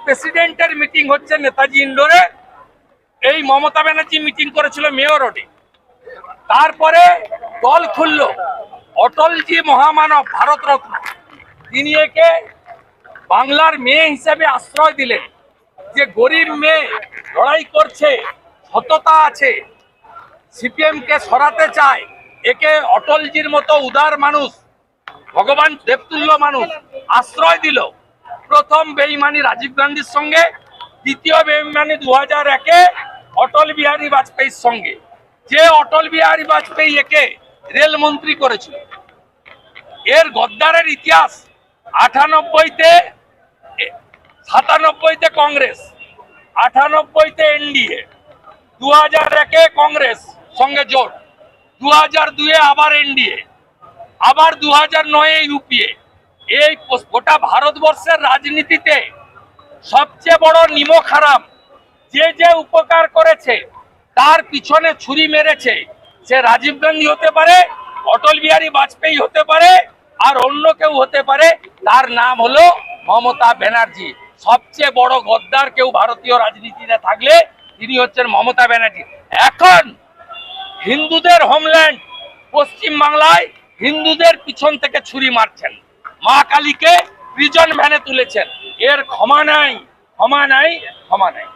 প্রেসিডেন্টের মিটিং হচ্ছে নেতাজি ইন্ডোরে, এই মমতা ব্যানার্জি মিটিং করেছিল মেয়র রোডে। তারপরে দল খুলল, অটলজি মহামানব ভারতরত্ন, তিনি একে বাংলার মেয়ে হিসেবে আশ্রয় দিলেন। যে গরিব মেয়ে লড়াই করছে, সততা আছে, সিপিএম কে সরাতে চায়, একে অটলজির মতো উদার মানুষ, ভগবান দেবতুল্য মানুষ আশ্রয় দিল। প্রথম বেইমানি রাজীব গান্ধীর সঙ্গে, দ্বিতীয় বেইমানি 2001-এ অটল বিহারী বাজপেয়ীর সঙ্গে। যে অটল বিহারী বাজপেয়ী একে রেলমন্ত্রী করেছিল। এর গদ্দারের ইতিহাস 98-তে, 97-তে কংগ্রেস, 98-তে এনডিএ, 2001-এ কংগ্রেস সঙ্গে জোট, 2002-এ আবার এনডিএ, আবার 2009-এ ইউপিএ। এই গোটা ভারতবর্ষের রাজনীতিতে সবচেয়ে বড় নিমক হারাম। যে যে উপকার করেছে তার পিছনে ছুরি মেরেছে, সে রাজীব গান্ধী হতে পারে, অটল বিহারী বাজপেয়ী হতে পারে, আর অন্য কেউ হতে পারে। তার নাম হলো মমতা ব্যানার্জি। সবচেয়ে বড় গদ্দার কেউ ভারতীয় রাজনীতিতে থাকলে তিনি হচ্ছেন মমতা ব্যানার্জি। এখন হিন্দুদের হোমল্যান্ড পশ্চিম বাংলায় হিন্দুদের পিছন থেকে ছুরি মারছেন, মা কালীকে প্রিজন ভ্যানে তুলেছেন। এর ক্ষমা নাই, ক্ষমা নাই, ক্ষমা নাই।